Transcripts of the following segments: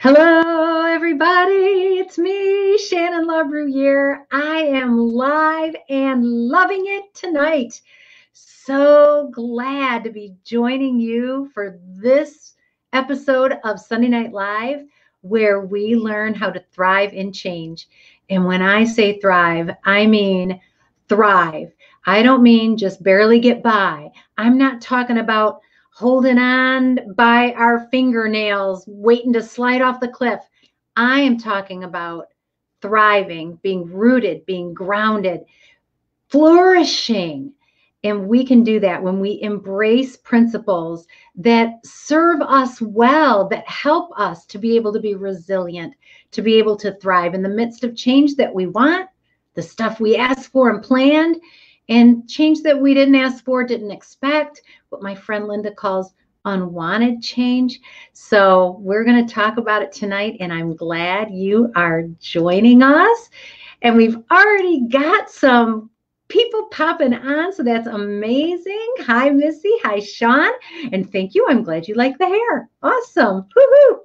Hello, everybody. It's me, Shannon LaBruyere. I am live and loving it tonight. So glad to be joining you for this episode of Sunday Night Live, where we learn how to thrive in change. And when I say thrive, I mean thrive. I don't mean just barely get by. I'm not talking about holding on by our fingernails, waiting to slide off the cliff. I am talking about thriving, being rooted, being grounded, flourishing. And we can do that when we embrace principles that serve us well, that help us to be able to be resilient, to be able to thrive in the midst of change that we want, the stuff we asked for and planned, and change that we didn't ask for, didn't expect, what my friend Linda calls unwanted change. So we're going to talk about it tonight, and I'm glad you are joining us. And we've already got some people popping on, so that's amazing. Hi, Missy. Hi, Sean. And thank you. I'm glad you like the hair. Awesome. Woo-hoo.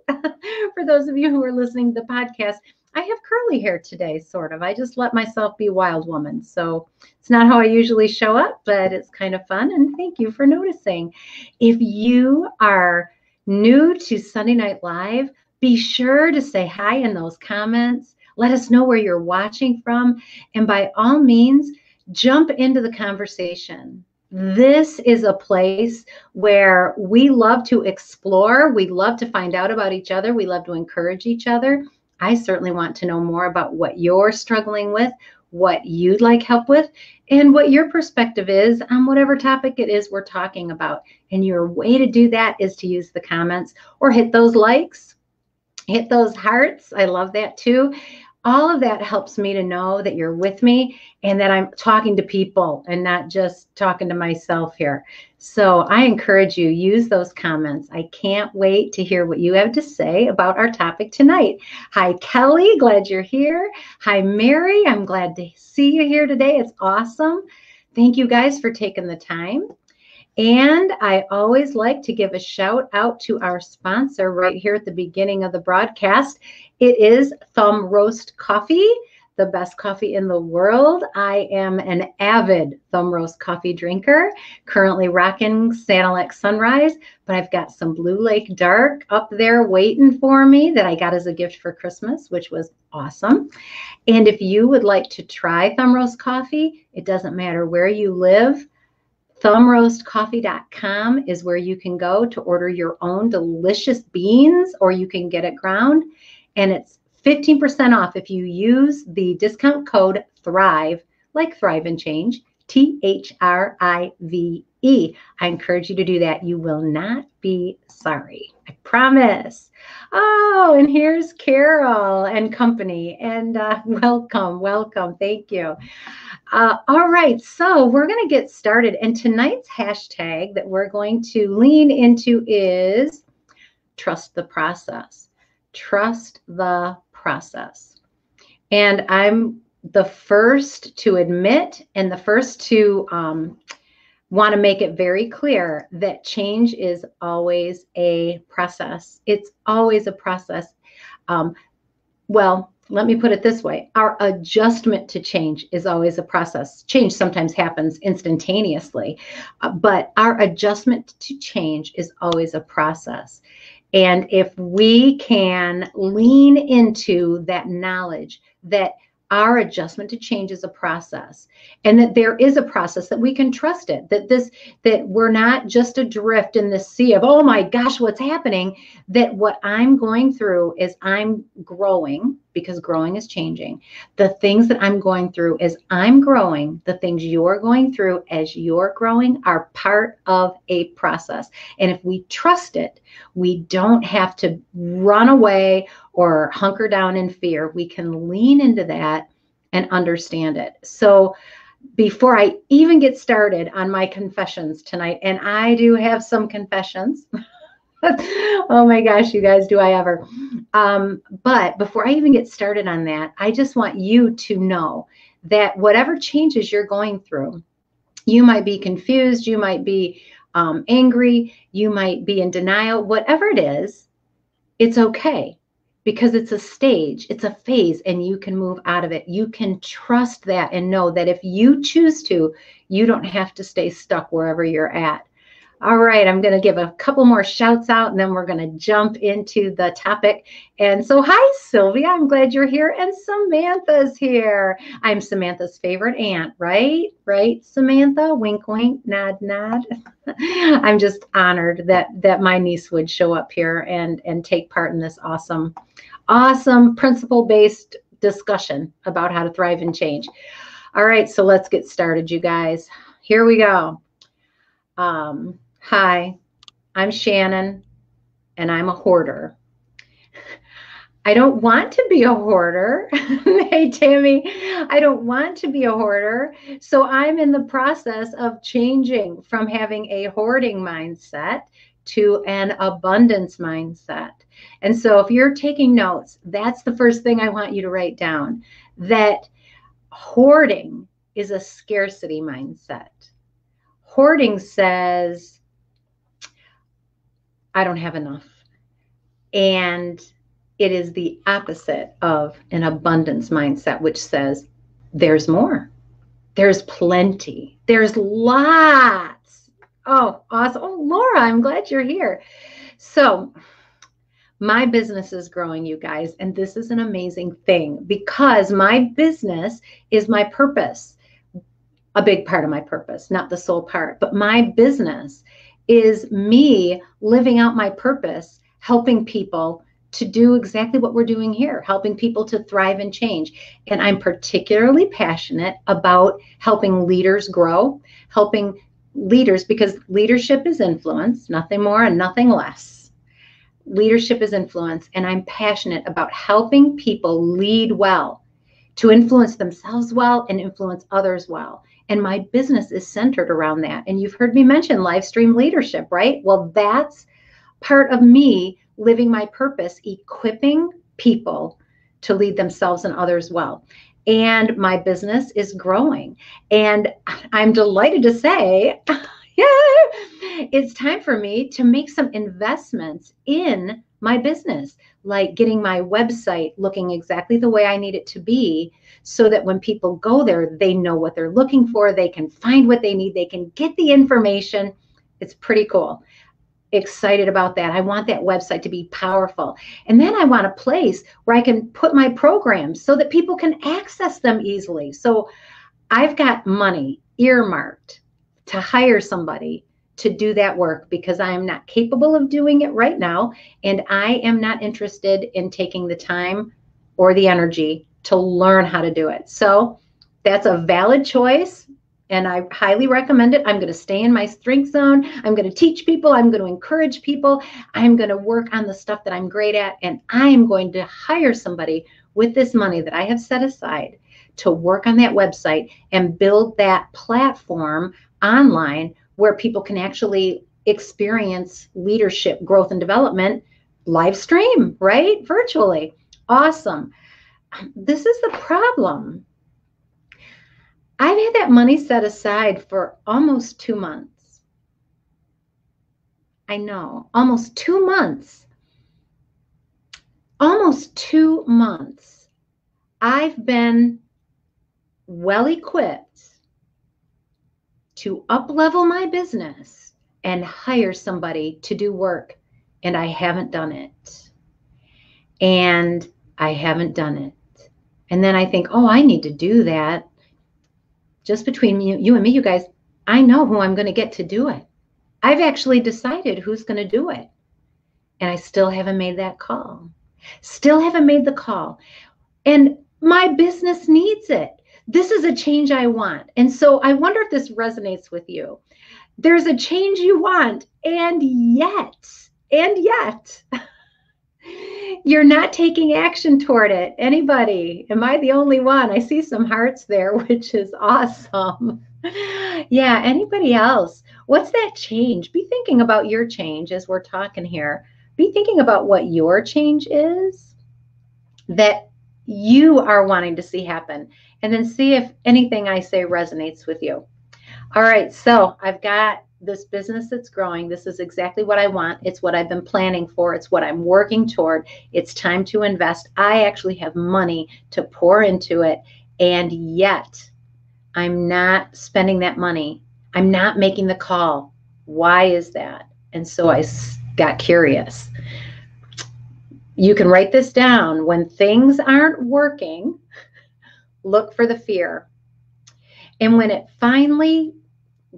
For those of you who are listening to the podcast, I have curly hair today, sort of. I just let myself be wild woman. So it's not how I usually show up, but it's kind of fun. And thank you for noticing. If you are new to Sunday Night Live, be sure to say hi in those comments. Let us know where you're watching from. And by all means, jump into the conversation. This is a place where we love to explore. We love to find out about each other. We love to encourage each other. I certainly want to know more about what you're struggling with, what you'd like help with, and what your perspective is on whatever topic it is we're talking about. And your way to do that is to use the comments or hit those likes, hit those hearts. I love that too. All of that helps me to know that you're with me and that I'm talking to people and not just talking to myself here. So I encourage you, use those comments. I can't wait to hear what you have to say about our topic tonight. Hi, Kelly. Glad you're here. Hi, Mary. I'm glad to see you here today. It's awesome. Thank you guys for taking the time. And I always like to give a shout out to our sponsor right here at the beginning of the broadcast. It is Thumb Roast Coffee, the best coffee in the world. I am an avid Thumb Roast coffee drinker, currently rocking Sanilac Sunrise, but I've got some Blue Lake Dark up there waiting for me that I got as a gift for Christmas, which was awesome. And if you would like to try Thumb Roast coffee, it doesn't matter where you live. Thumbroastcoffee.com is where you can go to order your own delicious beans, or you can get it ground. And it's 15% off if you use the discount code THRIVE, like Thrive and Change, THRIVE. I encourage you to do that. You will not be sorry. I promise. Oh, and here's Carol and company. And welcome. Thank you. All right, so we're going to get started. And tonight's hashtag that we're going to lean into is trust the process. Trust the process. And I'm the first to admit and the first to want to make it very clear that change is always a process. It's always a process. Well, let me put it this way. Our adjustment to change is always a process. Change sometimes happens instantaneously, but our adjustment to change is always a process. And if we can lean into that knowledge that our adjustment to change is a process, and that there is a process, that we can trust it, that we're not just adrift in this sea of, oh my gosh, what's happening, that what I'm going through is I'm growing, because growing is changing. The things that I'm going through as I'm growing, the things you're going through as you're growing are part of a process. And if we trust it, we don't have to run away or hunker down in fear. We can lean into that and understand it. So before I even get started on my confessions tonight, and I do have some confessions. Oh my gosh, you guys, do I ever. But before I even get started on that, I just want you to know that whatever changes you're going through, you might be confused, you might be angry, you might be in denial, whatever it is, it's okay. because it's a stage, it's a phase, and you can move out of it. You can trust that and know that if you choose to, you don't have to stay stuck wherever you're at. All right, I'm going to give a couple more shouts out, and then we're going to jump into the topic. And so, hi, Sylvia. I'm glad you're here. And Samantha's here. I'm Samantha's favorite aunt, right? Right, Samantha? Wink, wink, nod, nod. I'm just honored that my niece would show up here and take part in this awesome principle-based discussion about how to thrive and change. All right, so let's get started, you guys. Here we go. Hi, I'm Shannon, and I'm a hoarder. I don't want to be a hoarder. Hey, Tammy, I don't want to be a hoarder. So I'm in the process of changing from having a hoarding mindset to an abundance mindset. And so if you're taking notes, that's the first thing I want you to write down, that hoarding is a scarcity mindset. Hoarding says, I don't have enough. And it is the opposite of an abundance mindset, which says there's more. There's plenty. There's lots. Oh, awesome. Oh, Laura, I'm glad you're here. So my business is growing, you guys, and this is an amazing thing because my business is my purpose. A big part of my purpose, not the sole part, but my business is me living out my purpose, helping people to do exactly what we're doing here, helping people to thrive and change. And I'm particularly passionate about helping leaders grow, helping leaders, because leadership is influence, nothing more and nothing less. Leadership is influence, and I'm passionate about helping people lead well, to influence themselves well and influence others well. And my business is centered around that. And you've heard me mention live stream leadership, right? Well, that's part of me living my purpose, equipping people to lead themselves and others well. And my business is growing. And I'm delighted to say, it's time for me to make some investments in my business, like getting my website looking exactly the way I need it to be, so that when people go there, they know what they're looking for, they can find what they need, they can get the information. It's pretty cool. Excited about that. I want that website to be powerful. And then I want a place where I can put my programs so that people can access them easily. So I've got money earmarked to hire somebody to do that work because I am not capable of doing it right now. And I am not interested in taking the time or the energy to learn how to do it. So that's a valid choice. And I highly recommend it. I'm going to stay in my strength zone. I'm going to teach people. I'm going to encourage people. I'm going to work on the stuff that I'm great at. And I'm going to hire somebody with this money that I have set aside to work on that website and build that platform online where people can actually experience leadership, growth, and development live stream, right? Virtually. Awesome. This is the problem. I've had that money set aside for almost 2 months. I know, almost 2 months. Almost 2 months. I've been well equipped to up-level my business and hire somebody to do work, and I haven't done it. And I haven't done it. And then I think, oh, I need to do that. Just between you and me, you guys, I know who I'm going to get to do it. I've actually decided who's going to do it. And I still haven't made that call. Still haven't made the call. And my business needs it. This is a change I want. And so I wonder if this resonates with you. There's a change you want, and yet, you're not taking action toward it. Anybody? Am I the only one? I see some hearts there, which is awesome. Yeah, anybody else? What's that change? Be thinking about your change as we're talking here. Be thinking about what your change is that you are wanting to see happen. And then see if anything I say resonates with you. All right, so I've got this business that's growing. This is exactly what I want. It's what I've been planning for. It's what I'm working toward. It's time to invest. I actually have money to pour into it, and yet I'm not spending that money. I'm not making the call. Why is that? And so I got curious. You can write this down. When things aren't working, look for the fear. And when it finally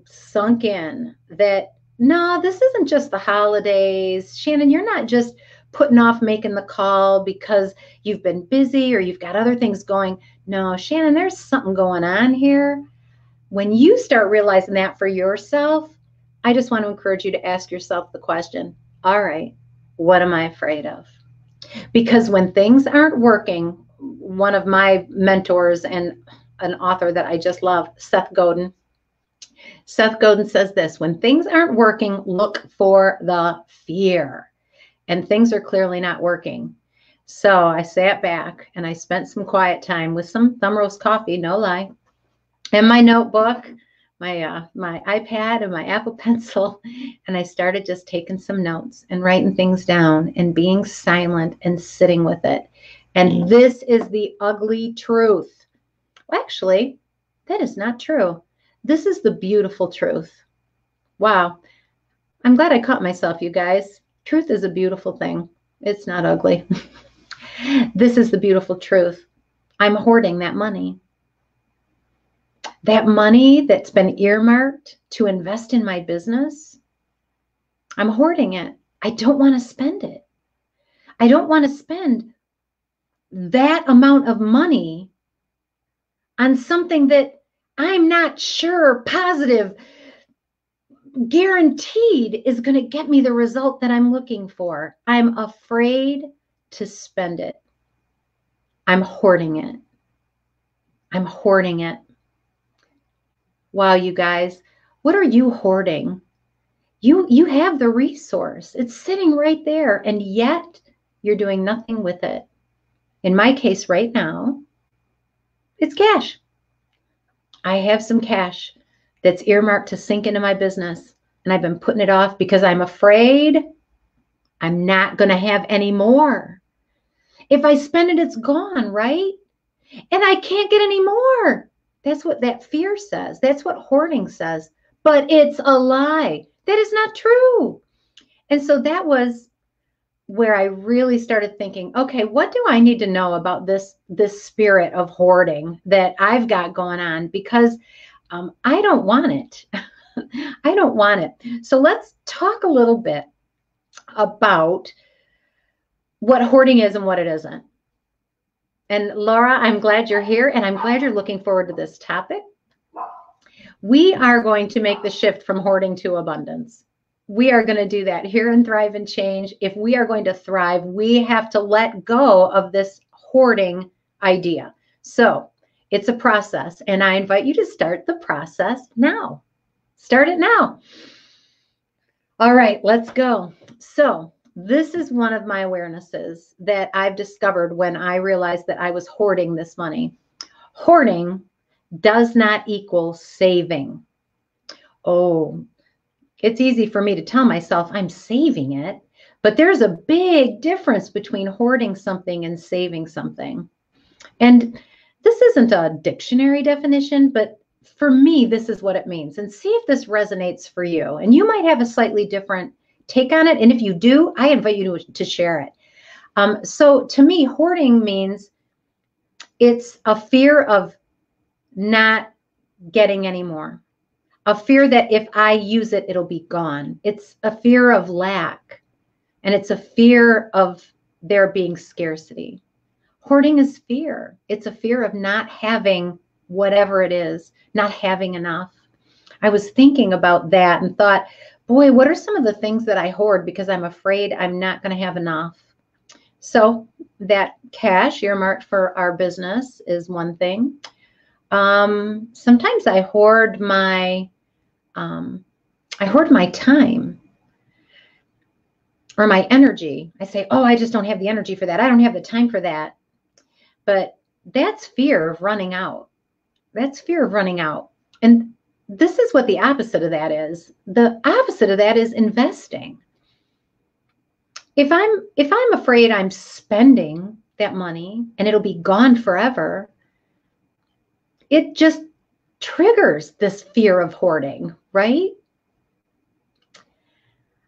sunk in that, no, this isn't just the holidays. Shannon, you're not just putting off making the call because you've been busy or you've got other things going. No, Shannon, there's something going on here. When you start realizing that for yourself, I just want to encourage you to ask yourself the question, all right, what am I afraid of? Because when things aren't working, one of my mentors and an author that I just love, Seth Godin says this: when things aren't working, look for the fear. And things are clearly not working. So I sat back and I spent some quiet time with some thumb roast coffee, no lie, and my notebook, my iPad and my Apple Pencil, and I started just taking some notes and writing things down and being silent and sitting with it. And this is the ugly truth. Well, actually, that is not true. This is the beautiful truth. Wow. I'm glad I caught myself, you guys. Truth is a beautiful thing. It's not ugly. This is the beautiful truth. I'm hoarding that money. That money that's been earmarked to invest in my business, I'm hoarding it. I don't want to spend it. I don't want to spend that amount of money on something that I'm not sure, positive, guaranteed is going to get me the result that I'm looking for. I'm afraid to spend it. I'm hoarding it. I'm hoarding it. Wow, you guys, what are you hoarding? You have the resource. It's sitting right there, and yet you're doing nothing with it. In my case right now, it's cash. I have some cash that's earmarked to sink into my business, and I've been putting it off because I'm afraid I'm not going to have any more. If I spend it, it's gone, right? And I can't get any more. That's what that fear says. That's what hoarding says. But it's a lie. That is not true. And so that was where I really started thinking, okay, what do I need to know about this spirit of hoarding that I've got going on? Because I don't want it. I don't want it. So let's talk a little bit about what hoarding is and what it isn't. And Laura, I'm glad you're here, and I'm glad you're looking forward to this topic. We are going to make the shift from hoarding to abundance. We are going to do that here in Thrive and Change. If we are going to thrive, we have to let go of this hoarding idea. So it's a process, and I invite you to start the process now. Start it now. All right, let's go. So this is one of my awarenesses that I've discovered when I realized that I was hoarding this money. Hoarding does not equal saving. Oh, it's easy for me to tell myself I'm saving it, but there's a big difference between hoarding something and saving something. And this isn't a dictionary definition, but for me, this is what it means. And see if this resonates for you. And you might have a slightly different take on it. And if you do, I invite you to share it. So to me, hoarding means it's a fear of not getting any more. A fear that if I use it, it'll be gone. It's a fear of lack. And it's a fear of there being scarcity. Hoarding is fear. It's a fear of not having whatever it is, not having enough. I was thinking about that and thought, boy, what are some of the things that I hoard because I'm afraid I'm not going to have enough? So that cash earmarked for our business is one thing. Sometimes I hoard my time or my energy. I say, oh, I just don't have the energy for that. I don't have the time for that. But that's fear of running out. That's fear of running out. And this is what the opposite of that is. The opposite of that is investing. If I'm afraid I'm spending that money and it'll be gone forever, it just triggers this fear of hoarding, right?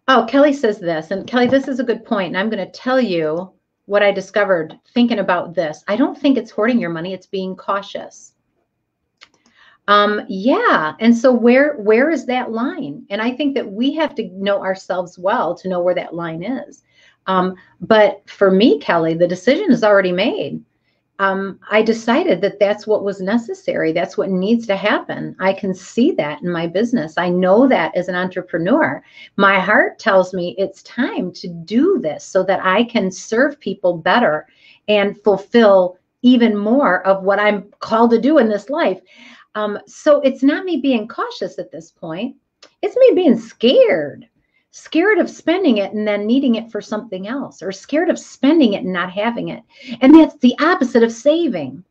Oh, Kelly says this, and Kelly, this is a good point, and I'm going to tell you what I discovered thinking about this. I don't think it's hoarding your money, it's being cautious. Yeah, and so where is that line? And I think that we have to know ourselves well to know where that line is. But for me, Kelly, the decision is already made. I decided that that's what was necessary. That's what needs to happen. I can see that in my business. I know that as an entrepreneur. My heart tells me it's time to do this so that I can serve people better and fulfill even more of what I'm called to do in this life. So it's not me being cautious at this point. It's me being scared of spending it and then needing it for something else, or scared of spending it and not having it. And that's the opposite of saving,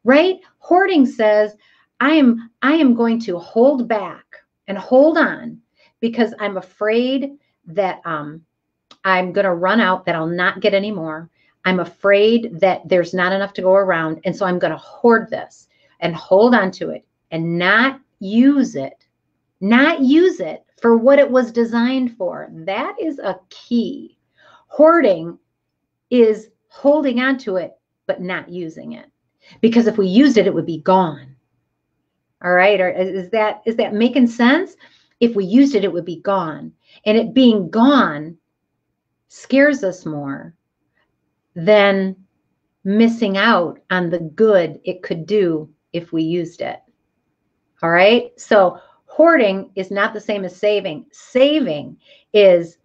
right? Hoarding says, I am going to hold back and hold on because I'm afraid that I'm going to run out, that I'll not get any more. I'm afraid that there's not enough to go around. And so I'm going to hoard this and hold on to it and not use it for what it was designed for. That is a key. Hoarding is holding on to it, but not using it. Because if we used it, it would be gone. All right. Or is that making sense? If we used it, it would be gone. And it being gone scares us more than missing out on the good it could do if we used it. All right. So hoarding is not the same as saving. Saving is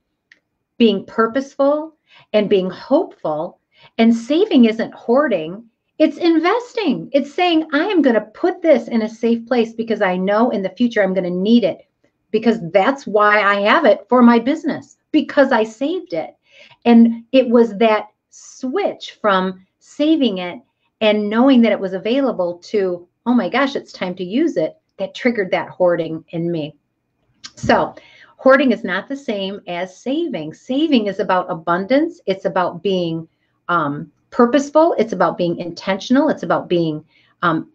being purposeful and being hopeful. And saving isn't hoarding. It's investing. It's saying, I am going to put this in a safe place because I know in the future I'm going to need it, because that's why I have it for my business, because I saved it. And it was that switch from saving it and knowing that it was available to, oh my gosh, it's time to use it, that triggered that hoarding in me. So hoarding is not the same as saving. Saving is about abundance. It's about being purposeful. It's about being intentional. It's about being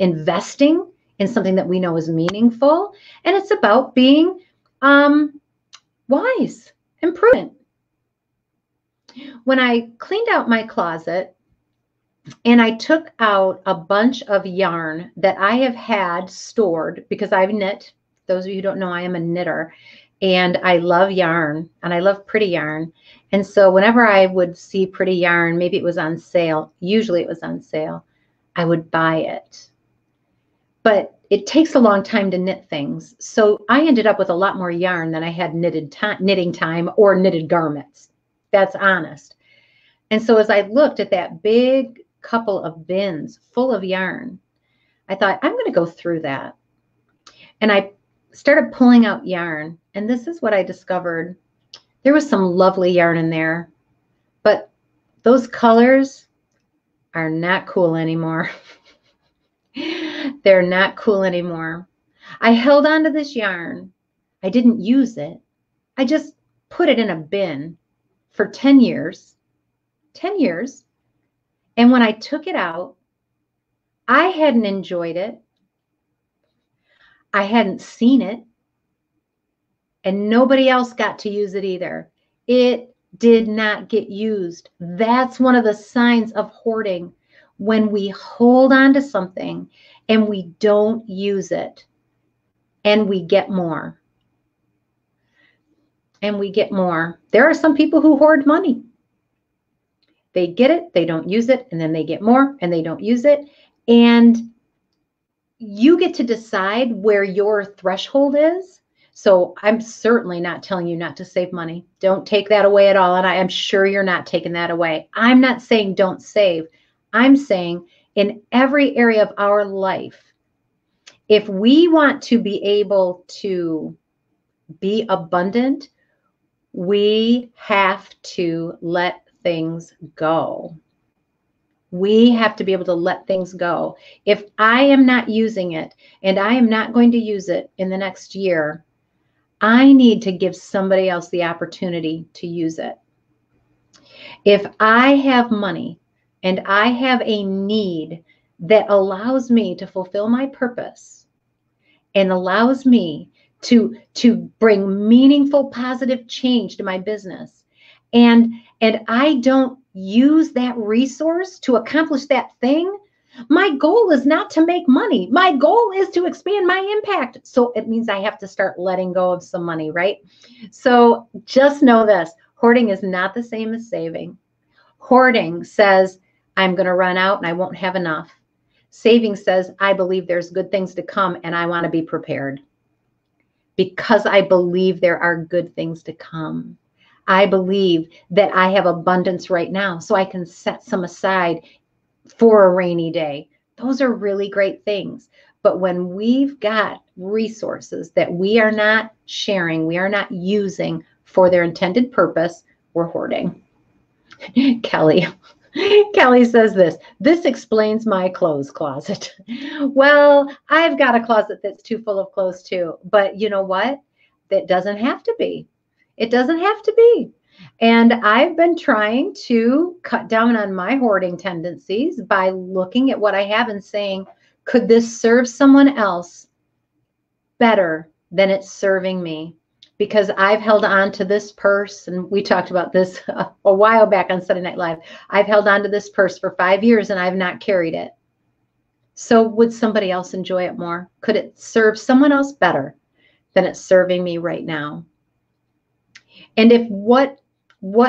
investing in something that we know is meaningful. And it's about being wise and prudent. When I cleaned out my closet, and I took out a bunch of yarn that I have had stored because I've knit. Those of you who don't know, I am a knitter, and I love yarn and I love pretty yarn. And so whenever I would see pretty yarn, maybe it was on sale, usually it was on sale, I would buy it. But it takes a long time to knit things. So I ended up with a lot more yarn than I had knitting time or knitted garments. That's honest. And so as I looked at that big couple of bins full of yarn, I thought, I'm going to go through that. And I started pulling out yarn. And this is what I discovered. There was some lovely yarn in there, but those colors are not cool anymore. They're not cool anymore. I held on to this yarn. I didn't use it. I just put it in a bin for 10 years. 10 years. And when I took it out, I hadn't enjoyed it. I hadn't seen it. And nobody else got to use it either. It did not get used. That's one of the signs of hoarding, when we hold on to something and we don't use it, and we get more. And we get more. There are some people who hoard money. They get it, they don't use it, and then they get more and they don't use it. And you get to decide where your threshold is. So I'm certainly not telling you not to save money. Don't take that away at all. And I am sure you're not taking that away. I'm not saying don't save. I'm saying in every area of our life, if we want to be able to be abundant, we have to let things go. We have to be able to let things go. If I am not using it and I am not going to use it in the next year, I need to give somebody else the opportunity to use it. If I have money and I have a need that allows me to fulfill my purpose and allows me to bring meaningful, positive change to my business, and I don't use that resource to accomplish that thing, my goal is not to make money. My goal is to expand my impact. So it means I have to start letting go of some money, right? So just know this: hoarding is not the same as saving. Hoarding says, I'm going to run out and I won't have enough. Saving says, I believe there's good things to come and I want to be prepared because I believe there are good things to come. I believe that I have abundance right now, so I can set some aside for a rainy day. Those are really great things. But when we've got resources that we are not sharing, we are not using for their intended purpose, we're hoarding. Kelly. Kelly says this explains my clothes closet. Well, I've got a closet that's too full of clothes too. But you know what? That doesn't have to be. It doesn't have to be. And I've been trying to cut down on my hoarding tendencies by looking at what I have and saying, could this serve someone else better than it's serving me? Because I've held on to this purse, and we talked about this a while back on Sunday Night Live. I've held on to this purse for 5 years and I've not carried it. So would somebody else enjoy it more? Could it serve someone else better than it's serving me right now? And if what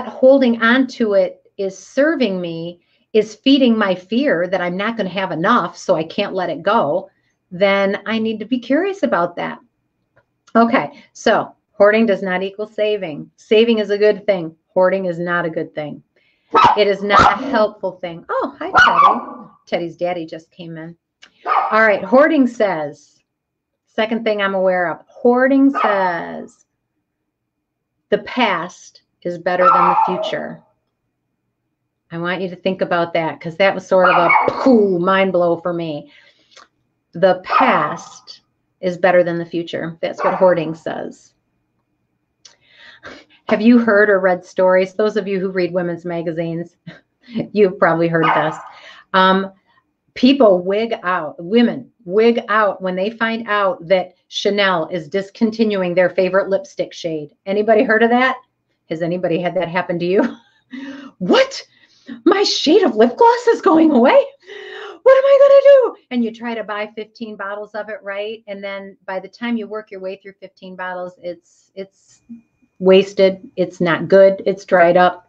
holding on to it is serving me is feeding my fear that I'm not going to have enough, so I can't let it go, then I need to be curious about that. Okay, so hoarding does not equal saving. Saving is a good thing. Hoarding is not a good thing. It is not a helpful thing. Oh, hi, Teddy. Teddy's daddy just came in. All right, hoarding says, second thing I'm aware of, hoarding says the past is better than the future. I want you to think about that because that was sort of a mind blow for me. The past is better than the future. That's what hoarding says. Have you heard or read stories? Those of you who read women's magazines, you've probably heard this. People wig out, women wig out when they find out that Chanel is discontinuing their favorite lipstick shade. Anybody heard of that? Has anybody had that happen to you? What? My shade of lip gloss is going away? What am I going to do? And you try to buy 15 bottles of it, right? And then by the time you work your way through 15 bottles, it's wasted. It's not good. It's dried up.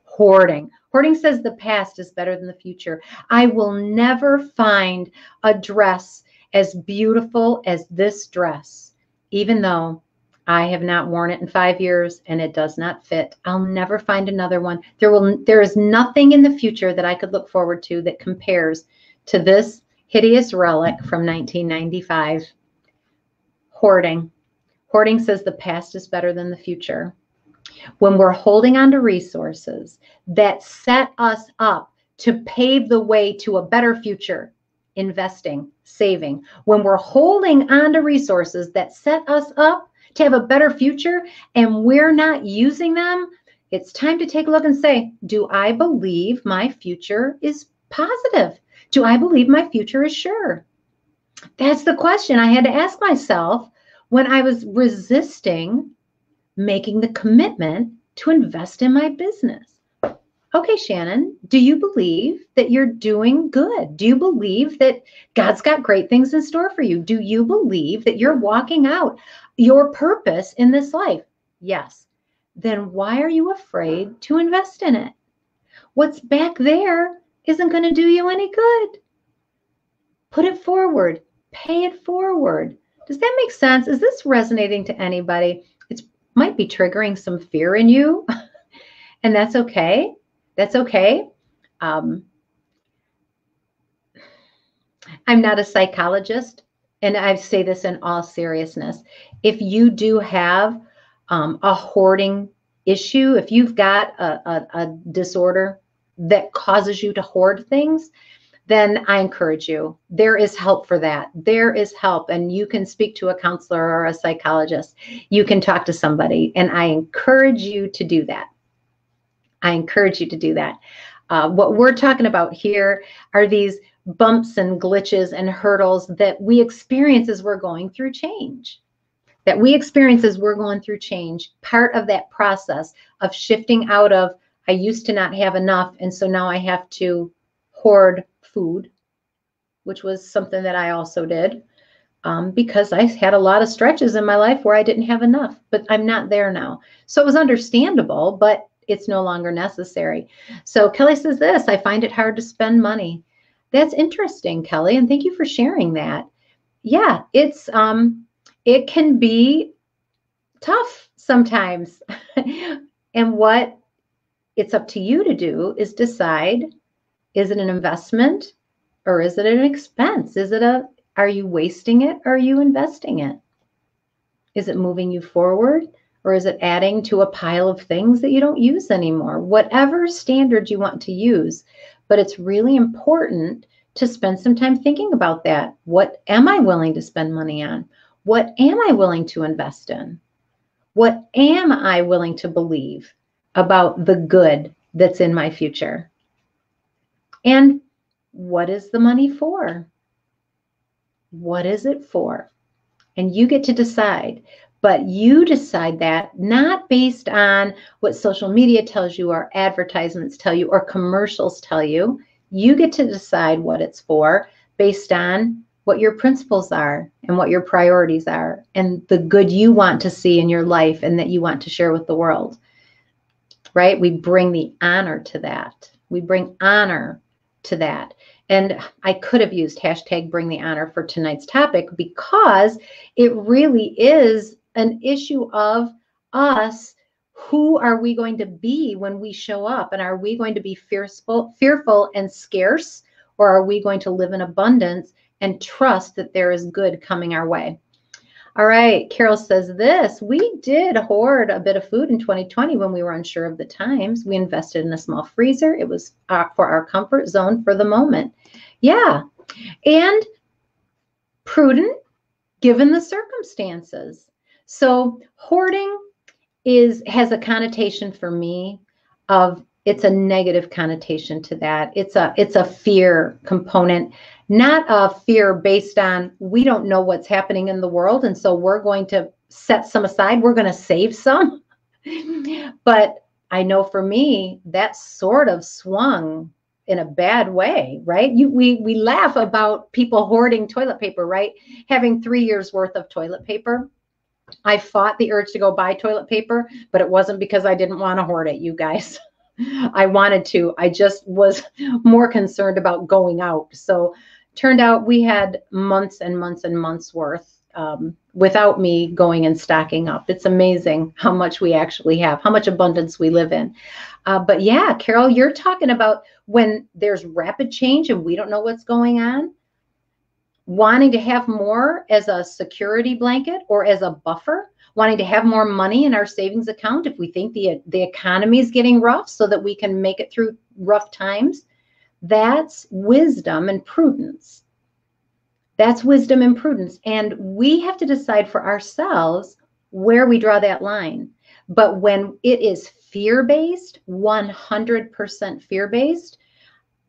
Hoarding. Hoarding says the past is better than the future. I will never find a dress as beautiful as this dress, even though I have not worn it in 5 years and it does not fit. I'll never find another one. There is nothing in the future that I could look forward to that compares to this hideous relic from 1995. Hoarding. Hoarding says the past is better than the future. When we're holding on to resources that set us up to pave the way to a better future, investing, saving, when we're holding on to resources that set us up to have a better future and we're not using them, it's time to take a look and say, do I believe my future is positive? Do I believe my future is sure? That's the question I had to ask myself when I was resisting making the commitment to invest in my business. Okay, Shannon, do you believe that you're doing good? Do you believe that God's got great things in store for you? Do you believe that you're walking out your purpose in this life? Yes. Then why are you afraid to invest in it? What's back there isn't going to do you any good. Put it forward. Pay it forward. Does that make sense? Is this resonating to anybody? It might be triggering some fear in you, and that's okay. That's okay. I'm not a psychologist, and I say this in all seriousness. If you do have a hoarding issue, if you've got a disorder, that causes you to hoard things, then I encourage you. There is help for that. There is help, and you can speak to a counselor or a psychologist. You can talk to somebody, and I encourage you to do that. I encourage you to do that. What we're talking about here are these bumps and glitches and hurdles that we experience as we're going through change. That we experience as we're going through change, part of that process of shifting out of, I used to not have enough, and so now I have to hoard food, which was something that I also did because I had a lot of stretches in my life where I didn't have enough, but I'm not there now. So it was understandable, but it's no longer necessary. So Kelly says this, I find it hard to spend money. That's interesting, Kelly, and thank you for sharing that. Yeah, it can be tough sometimes. And what it's up to you to do is decide, is it an investment or is it an expense? Are you wasting it or are you investing it? Is it moving you forward or is it adding to a pile of things that you don't use anymore? Whatever standard you want to use, but it's really important to spend some time thinking about that. What am I willing to spend money on? What am I willing to invest in? What am I willing to believe about the good that's in my future? And what is the money for? What is it for? And you get to decide. But you decide that not based on what social media tells you or advertisements tell you or commercials tell you. You get to decide what it's for based on what your principles are and what your priorities are and the good you want to see in your life and that you want to share with the world, right? We bring the honor to that. We bring honor to that. And I could have used hashtag bring the honor for tonight's topic because it really is an issue of us. Who are we going to be when we show up? And are we going to be fearful and scarce? Or are we going to live in abundance and trust that there is good coming our way? All right, Carol says this, we did hoard a bit of food in 2020 when we were unsure of the times. We invested in a small freezer. It was for our comfort zone for the moment. Yeah, and prudent given the circumstances. So hoarding has a connotation for me of, it's a negative connotation to that. It's a fear component, not a fear based on we don't know what's happening in the world, and so we're going to set some aside. We're going to save some. But I know for me, that sort of swung in a bad way, right? We laugh about people hoarding toilet paper, right? Having 3 years worth of toilet paper. I fought the urge to go buy toilet paper, but it wasn't because I didn't want to hoard it, you guys. I wanted to. I just was more concerned about going out. So turned out we had months and months and months worth without me going and stocking up. It's amazing how much we actually have, how much abundance we live in. But yeah, Carol, you're talking about when there's rapid change and we don't know what's going on, wanting to have more as a security blanket or as a buffer, wanting to have more money in our savings account if we think the economy is getting rough so that we can make it through rough times. That's wisdom and prudence. That's wisdom and prudence. And we have to decide for ourselves where we draw that line. But when it is fear-based, 100% fear-based,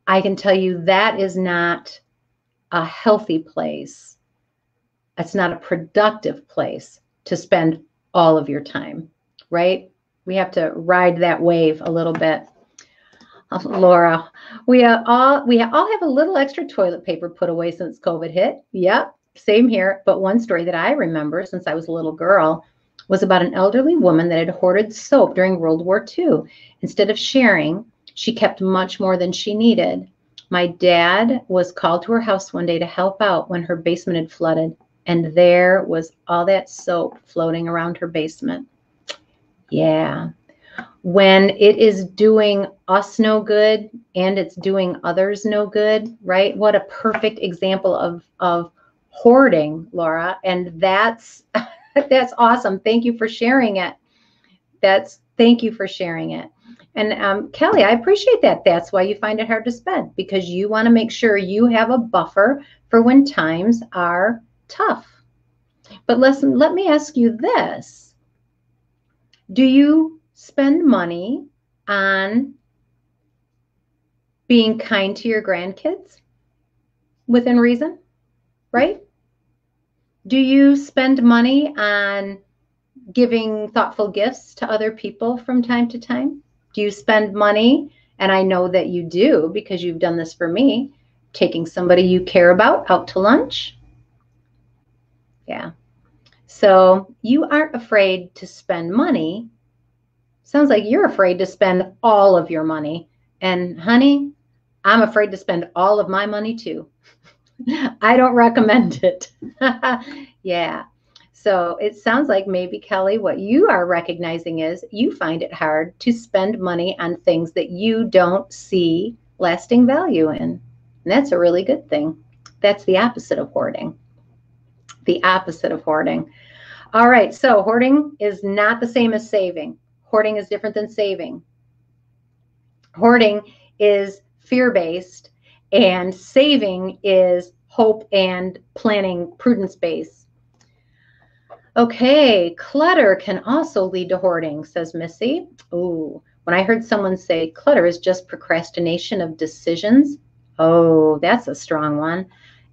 I can tell you that is not a healthy place. It's not a productive place to spend all of your time, right? We have to ride that wave a little bit. Oh, Laura, we all have a little extra toilet paper put away since COVID hit. Yep, same here. But one story that I remember since I was a little girl was about an elderly woman that had hoarded soap during World War II. Instead of sharing, she kept much more than she needed. My dad was called to her house one day to help out when her basement had flooded, and there was all that soap floating around her basement. Yeah. When it is doing us no good and it's doing others no good, right? What a perfect example of hoarding, Laura. And that's awesome. Thank you for sharing it. Thank you for sharing it. And Kelly, I appreciate that. That's why you find it hard to spend, because you want to make sure you have a buffer for when times are tough. But listen, let me ask you this. Do you spend money on being kind to your grandkids within reason, right? Do you spend money on giving thoughtful gifts to other people from time to time? Do you spend money, and I know that you do because you've done this for me, taking somebody you care about out to lunch? Yeah. So you aren't afraid to spend money. Sounds like you're afraid to spend all of your money. And honey, I'm afraid to spend all of my money too. I don't recommend it. Yeah. So it sounds like maybe, Kelly, what you are recognizing is you find it hard to spend money on things that you don't see lasting value in. And that's a really good thing. That's the opposite of hoarding. The opposite of hoarding. All right. So hoarding is not the same as saving. Hoarding is different than saving. Hoarding is fear-based, and saving is hope and planning, prudence-based. Okay, clutter can also lead to hoarding, says Missy. Ooh, when I heard someone say clutter is just procrastination of decisions, oh, that's a strong one.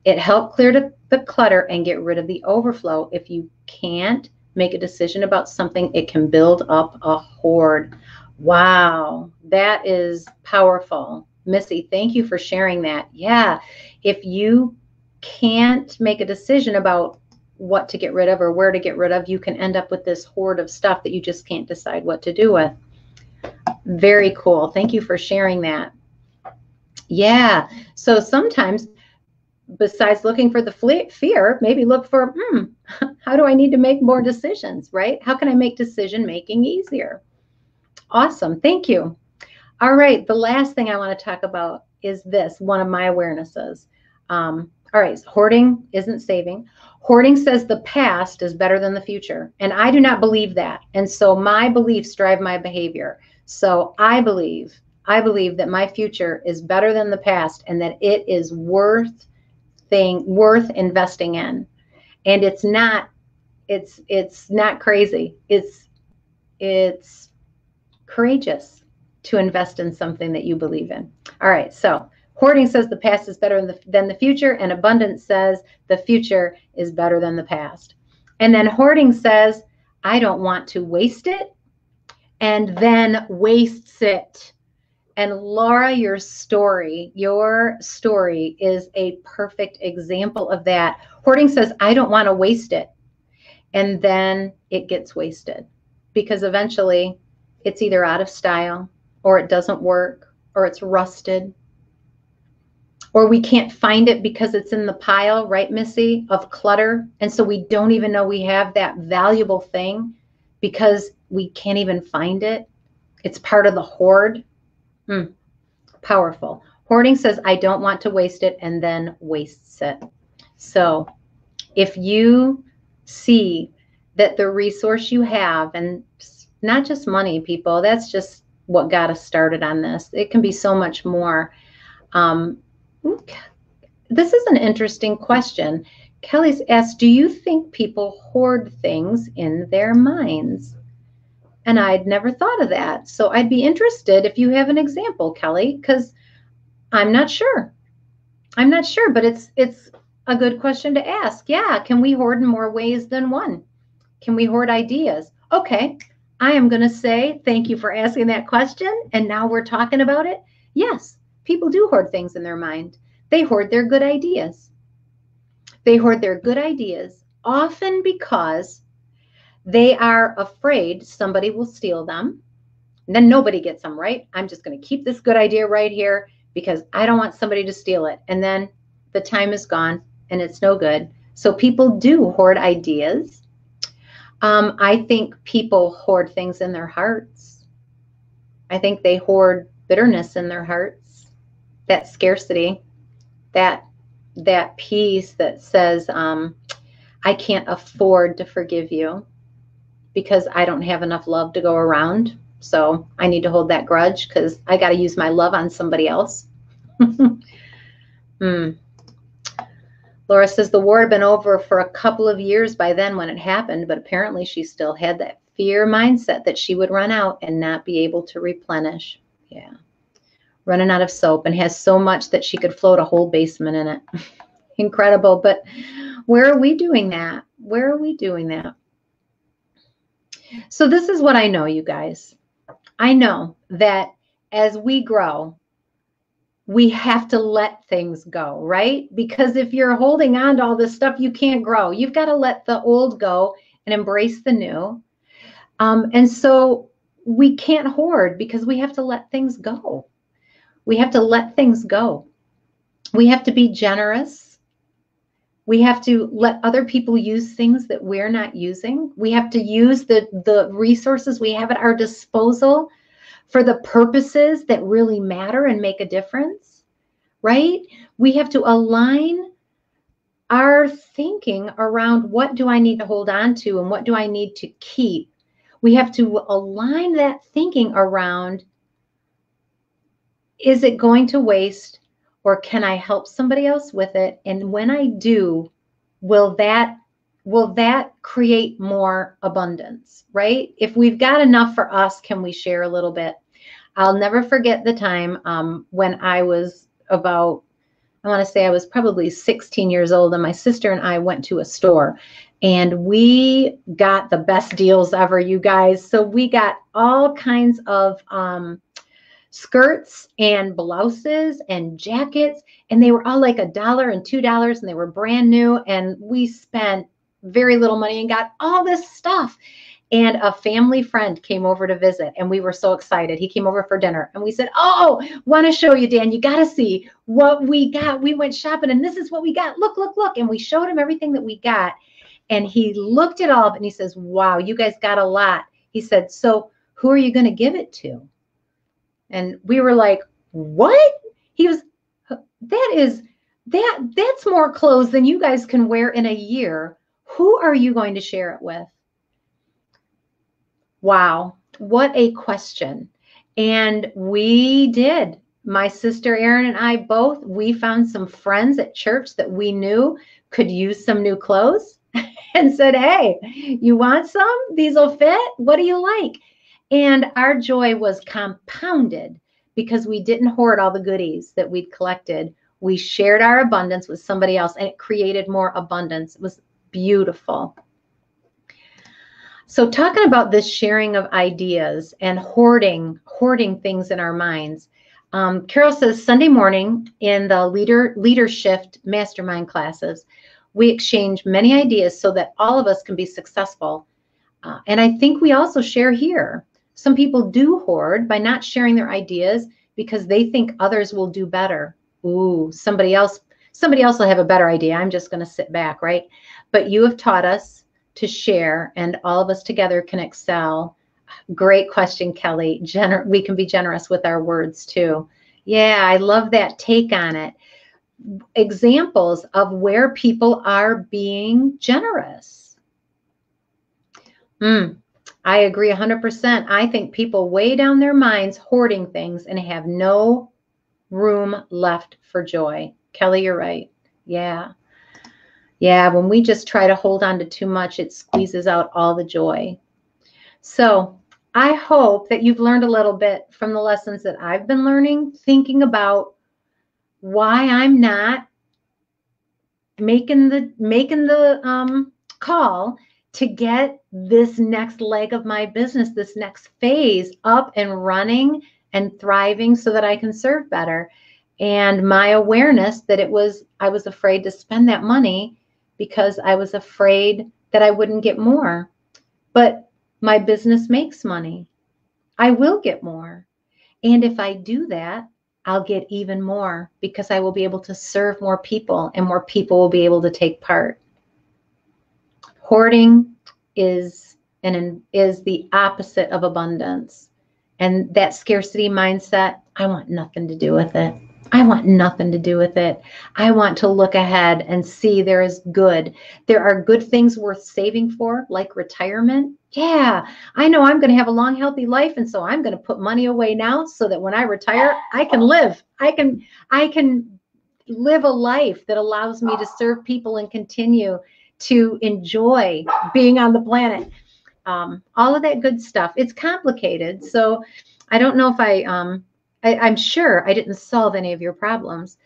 It helped clear the clutter and get rid of the overflow. If you can't make a decision about something, it can build up a hoard. Wow, that is powerful. Missy, thank you for sharing that. Yeah, if you can't make a decision about what to get rid of or where to get rid of, you can end up with this hoard of stuff that you just can't decide what to do with. Very cool. Thank you for sharing that. Yeah, so sometimes besides looking for the fear, maybe look for, how do I need to make more decisions, right? How can I make decision making easier? Awesome. Thank you. All right. The last thing I want to talk about is this, one of my awarenesses. All right. So hoarding isn't saving. Hoarding says the past is better than the future. And I do not believe that. And so my beliefs drive my behavior. So I believe that my future is better than the past and that it is worth investing in. And it's not crazy. It's courageous to invest in something that you believe in. All right, so hoarding says the past is better than the future, and abundance says the future is better than the past. And then hoarding says, I don't want to waste it, and then wastes it. And Laura, your story is a perfect example of that. Hoarding says, I don't want to waste it, and then it gets wasted because eventually it's either out of style or it doesn't work or it's rusted or we can't find it because it's in the pile, right, Missy, of clutter. And so we don't even know we have that valuable thing because we can't even find it. It's part of the hoard. Powerful. Hoarding says, I don't want to waste it, and then wastes it. So if you see that the resource you have, and not just money, people, that's just what got us started on this. It can be so much more. This is an interesting question. Kelly's asked, do you think people hoard things in their minds? And I'd never thought of that. So I'd be interested if you have an example, Kelly, because I'm not sure. But it's a good question to ask. Yeah, can we hoard in more ways than one? Can we hoard ideas? Okay, I am going to say thank you for asking that question. And now we're talking about it. Yes, people do hoard things in their mind. They hoard their good ideas. They hoard their good ideas often because they are afraid somebody will steal them. And then nobody gets them, right? I'm just going to keep this good idea right here because I don't want somebody to steal it. And then the time is gone and it's no good. So people do hoard ideas. I think people hoard things in their hearts. I think they hoard bitterness in their hearts, that scarcity, that piece that says, I can't afford to forgive you because I don't have enough love to go around. So I need to hold that grudge because I got to use my love on somebody else. Laura says the war had been over for a couple of years by then when it happened, but apparently she still had that fear mindset that she would run out and not be able to replenish. Yeah. Running out of soap, and has so much that she could float a whole basement in it. Incredible. But where are we doing that? Where are we doing that? So this is what I know, you guys. I know that as we grow, we have to let things go, right? Because if you're holding on to all this stuff, you can't grow. You've got to let the old go and embrace the new. And so we can't hoard because we have to let things go. We have to let things go. We have to be generous. We have to let other people use things that we're not using. We have to use the resources we have at our disposal for the purposes that really matter and make a difference, right? We have to align our thinking around what do I need to hold on to and what do I need to keep. We have to align that thinking around, is it going to waste, or can I help somebody else with it? And when I do, will that create more abundance, right? If we've got enough for us, can we share a little bit? I'll never forget the time when I was about, I want to say I was probably 16 years old, and my sister and I went to a store and we got the best deals ever, you guys. So we got all kinds of skirts and blouses and jackets, and they were all like $1 and $2, and they were brand new. And we spent very little money and got all this stuff. And a family friend came over to visit, and we were so excited. He came over for dinner, and we said, "Oh, want to show you, Dan. You got to see what we got. We went shopping, and this is what we got. Look, look, look." And we showed him everything that we got. And he looked it all up, and he says, "Wow, you guys got a lot." He said, "So who are you going to give it to?" And we were like, "What?" He was, that's more clothes than you guys can wear in a year. Who are you going to share it with? Wow, what a question. And we did. My sister Erin and I both, we found some friends at church that we knew could use some new clothes and said, "Hey, you want some? These will fit. What do you like?" And our joy was compounded because we didn't hoard all the goodies that we'd collected. We shared our abundance with somebody else, and it created more abundance. It was beautiful. So talking about this sharing of ideas and hoarding things in our minds. Carol says, Sunday morning in the leadership mastermind classes, we exchange many ideas so that all of us can be successful. And I think we also share here. Some people do hoard by not sharing their ideas because they think others will do better. Ooh, somebody else will have a better idea. I'm just going to sit back, right? But you have taught us to share, and all of us together can excel. Great question, Kelly. We can be generous with our words too. Yeah, I love that take on it. Examples of where people are being generous. I agree 100%. I think people weigh down their minds hoarding things and have no room left for joy. Kelly, you're right. Yeah. Yeah, when we just try to hold on to too much, it squeezes out all the joy. So I hope that you've learned a little bit from the lessons that I've been learning, thinking about why I'm not making the call to get this next leg of my business, this next phase up and running and thriving so that I can serve better. And my awareness that I was afraid to spend that money because I was afraid that I wouldn't get more. But my business makes money. I will get more. And if I do that, I'll get even more because I will be able to serve more people, and more people will be able to take part. Hoarding is the opposite of abundance. And that scarcity mindset, I want nothing to do with it. I want nothing to do with it. I want to look ahead and see there is good. There are good things worth saving for, like retirement. Yeah, I know I'm going to have a long, healthy life, and so I'm going to put money away now so that when I retire, I can live. I can live a life that allows me to serve people and continue to enjoy being on the planet. All of that good stuff. It's complicated. So I don't know if I'm sure I didn't solve any of your problems,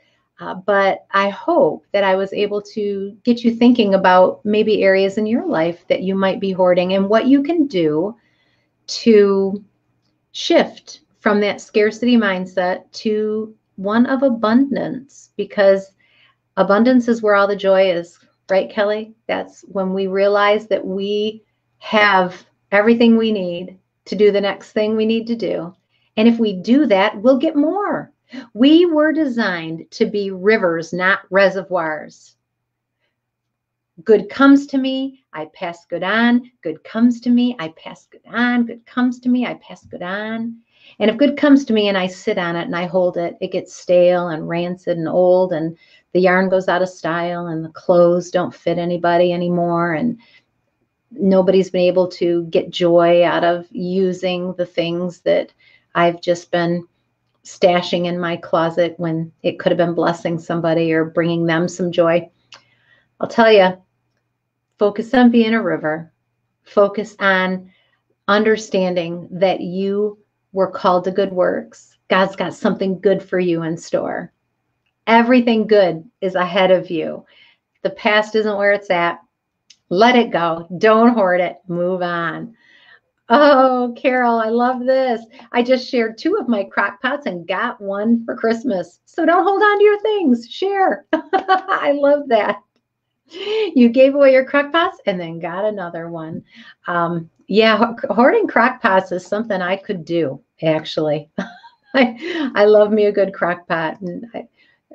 but I hope that I was able to get you thinking about maybe areas in your life that you might be hoarding and what you can do to shift from that scarcity mindset to one of abundance, because abundance is where all the joy is, right, Kelly? That's when we realize that we have everything we need to do the next thing we need to do. And if we do that, we'll get more. We were designed to be rivers, not reservoirs. Good comes to me, I pass good on. Good comes to me, I pass good on. Good comes to me, I pass good on. And if good comes to me and I sit on it and I hold it, it gets stale and rancid and old, and the yarn goes out of style, and the clothes don't fit anybody anymore, and nobody's been able to get joy out of using the things that I've just been stashing in my closet when it could have been blessing somebody or bringing them some joy. I'll tell you, focus on being a river. Focus on understanding that you were called to good works. God's got something good for you in store. Everything good is ahead of you. The past isn't where it's at. Let it go. Don't hoard it. Move on. Oh, Carol, I love this. I just shared 2 of my crock pots and got one for Christmas. So don't hold on to your things. Share. I love that. You gave away your crock pots and then got another one. Yeah, hoarding crock pots is something I could do, actually. I love me a good crock pot. And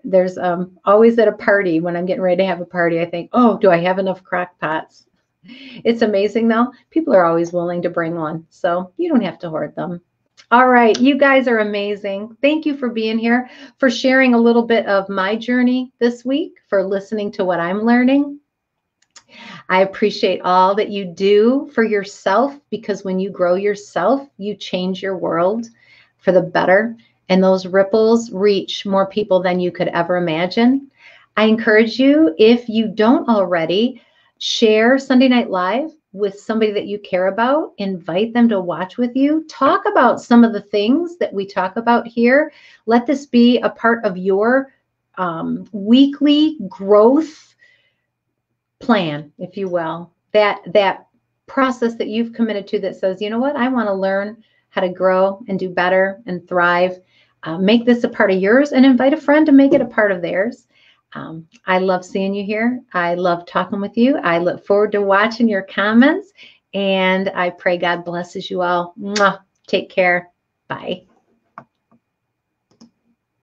there's always at a party, when I'm getting ready to have a party, I think, oh, do I have enough crock pots? It's amazing, though. People are always willing to bring one, so you don't have to hoard them. All right, you guys are amazing. Thank you for being here, for sharing a little bit of my journey this week, for listening to what I'm learning. I appreciate all that you do for yourself, because when you grow yourself, you change your world for the better, and those ripples reach more people than you could ever imagine. I encourage you, if you don't already, share Sunday Night Live with somebody that you care about. Invite them to watch with you. Talk about some of the things that we talk about here. Let this be a part of your weekly growth plan, if you will. That process that you've committed to that says, you know what, I want to learn how to grow and do better and thrive. Make this a part of yours and invite a friend to make it a part of theirs. I love seeing you here. I love talking with you. I look forward to watching your comments, and I pray God blesses you all. Mwah. Take care. Bye.